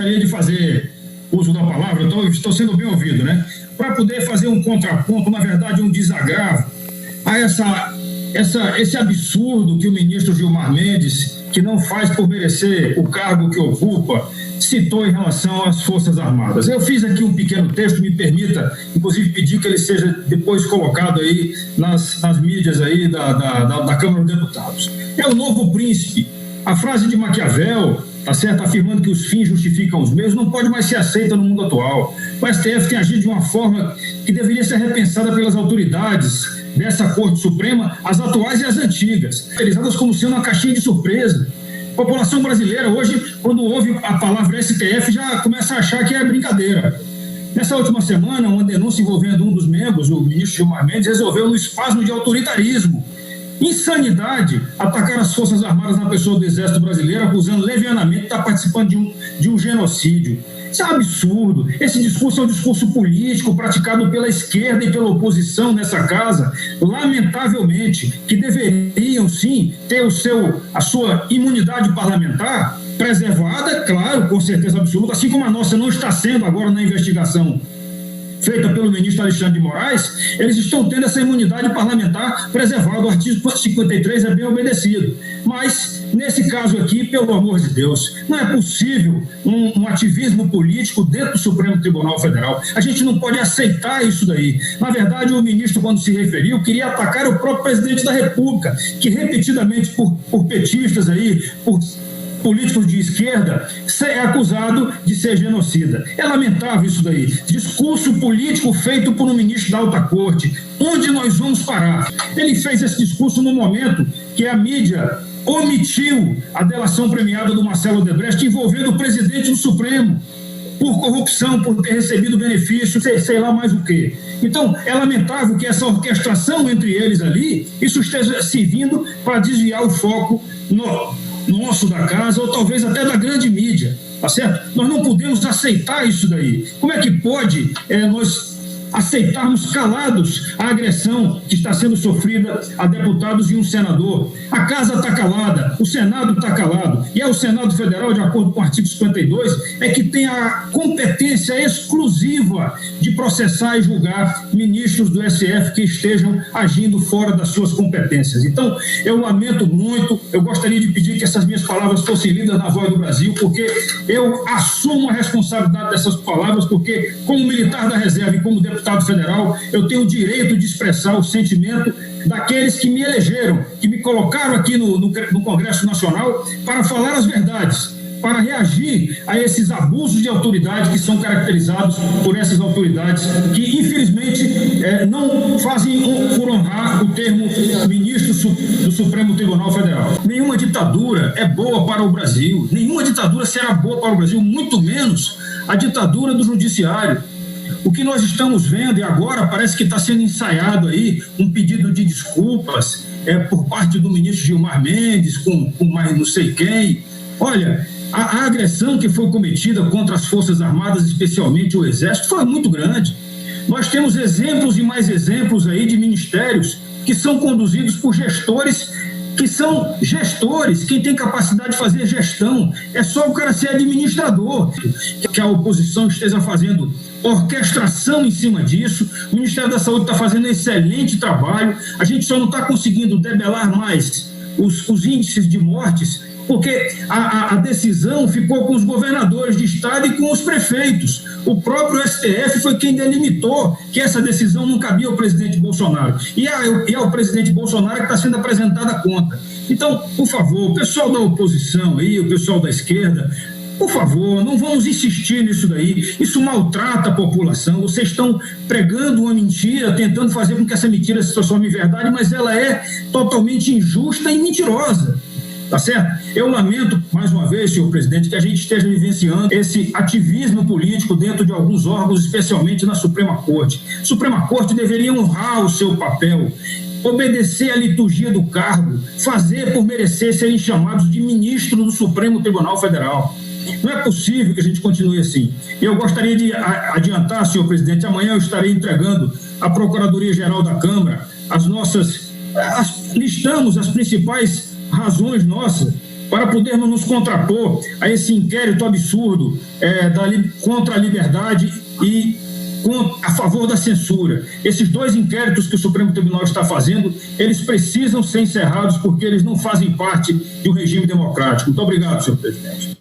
gostaria de fazer uso da palavra, estou sendo bem ouvido, né? Para poder fazer um contraponto, na verdade, um desagravo a esse absurdo que o ministro Gilmar Mendes, que não faz por merecer o cargo que ocupa, citou em relação às Forças Armadas. Eu fiz aqui um pequeno texto, me permita, inclusive, pedir que ele seja depois colocado aí nas mídias aí da Câmara dos Deputados. É o novo príncipe. A frase de Maquiavel, tá certo, afirmando que os fins justificam os meios, não pode mais ser aceita no mundo atual. O STF tem agido de uma forma que deveria ser repensada pelas autoridades dessa Corte Suprema, as atuais e as antigas, realizadas como sendo uma caixinha de surpresa. A população brasileira hoje, quando ouve a palavra STF, já começa a achar que é brincadeira. Nessa última semana, uma denúncia envolvendo um dos membros, o ministro Gilmar Mendes, resolveu no espasmo de autoritarismo, insanidade, atacar as Forças Armadas na pessoa do Exército Brasileiro, acusando levianamente de estar participando de um genocídio. Isso é um absurdo.Esse discurso é um discurso político praticado pela esquerda e pela oposição nessa casa, lamentavelmente, que deveriam, sim, ter a sua imunidade parlamentar preservada, claro, com certeza absoluta, assim como a nossa não está sendo agora na investigação feita pelo ministro Alexandre de Moraes, eles estão tendo essa imunidade parlamentar preservada. O artigo 53 é bem obedecido. Mas, nesse caso aqui, pelo amor de Deus, não é possível um ativismo político dentro do Supremo Tribunal Federal. A gente não pode aceitar isso daí. Na verdade, o ministro, quando se referiu, queria atacar o próprio presidente da República, que repetidamente, por petistas aí, por políticos de esquerda, é acusado de ser genocida. É lamentável isso daí. Discurso político feito por um ministro da alta corte. Onde nós vamos parar? Ele fez esse discurso no momento que a mídia omitiu a delação premiada do Marcelo Odebrecht envolvendo o presidente do Supremo por corrupção, por ter recebido benefício, sei lá mais o quê. Então, é lamentável que essa orquestração entre eles ali, isso esteja servindo para desviar o foco nosso da casa, ou talvez até da grande mídia, tá certo? Nós não podemos aceitar isso daí. Como é que pode nós aceitarmos calados a agressão que está sendo sofrida a deputados e um senador? A casa está calada, o Senado está calado, e é o Senado Federal, de acordo com o artigo 52, é que tem a competência exclusiva de processar e julgar ministros do STF que estejam agindo fora das suas competências. Então, eu lamento muito, eu gostaria de pedir que essas minhas palavras fossem lidas na Voz do Brasil, porque eu assumo a responsabilidade dessas palavras, porque como militar da reserva e como deputado federal, eu tenho o direito de expressar o sentimento daqueles que me elegeram, que me colocaram aqui no Congresso Nacional para falar as verdades, para reagir a esses abusos de autoridade que são caracterizados por essas autoridades que, infelizmente, não fazem por honrar o termo ministro do Supremo Tribunal Federal. Nenhuma ditadura é boa para o Brasil, nenhuma ditadura será boa para o Brasil, muito menos a ditadura do judiciário. O que nós estamos vendo, e agora parece que está sendo ensaiado aí um pedido de desculpas por parte do ministro Gilmar Mendes, com mais não sei quem. Olha, a agressão que foi cometida contra as Forças Armadas, especialmente o Exército, foi muito grande. Nós temos exemplos e mais exemplos aí de ministérios que são conduzidos por gestores que são gestores, quem tem capacidade de fazer gestão. É só o cara ser administrador. Que a oposição esteja fazendo orquestração em cima disso. O Ministério da Saúde está fazendo um excelente trabalho. A gente só não está conseguindo debelar mais os índices de mortes, porque a decisão ficou com os governadores de estado e com os prefeitos. O próprio STF foi quem delimitou que essa decisão não cabia ao presidente Bolsonaro. E é o presidente Bolsonaro que está sendo apresentada a conta. Então, por favor, o pessoal da oposição aí, o pessoal da esquerda, por favor, não vamos insistir nisso daí. Isso maltrata a população. Vocês estão pregando uma mentira, tentando fazer com que essa mentira se transforme em verdade, mas ela é totalmente injusta e mentirosa. Tá certo? Eu lamento, mais uma vez, senhor presidente, que a gente esteja vivenciando esse ativismo político dentro de alguns órgãos, especialmente na Suprema Corte. A Suprema Corte deveria honrar o seu papel, obedecer à liturgia do cargo, fazer por merecer serem chamados de ministro do Supremo Tribunal Federal. Não é possível que a gente continue assim. Eu gostaria de adiantar, senhor presidente, amanhã eu estarei entregando à Procuradoria-Geral da Câmara listamos as principais razões nossas para podermos nos contrapor a esse inquérito absurdo contra a liberdade e a favor da censura. Esses dois inquéritos que o Supremo Tribunal está fazendo, eles precisam ser encerrados porque eles não fazem parte de um regime democrático. Muito obrigado, senhor presidente.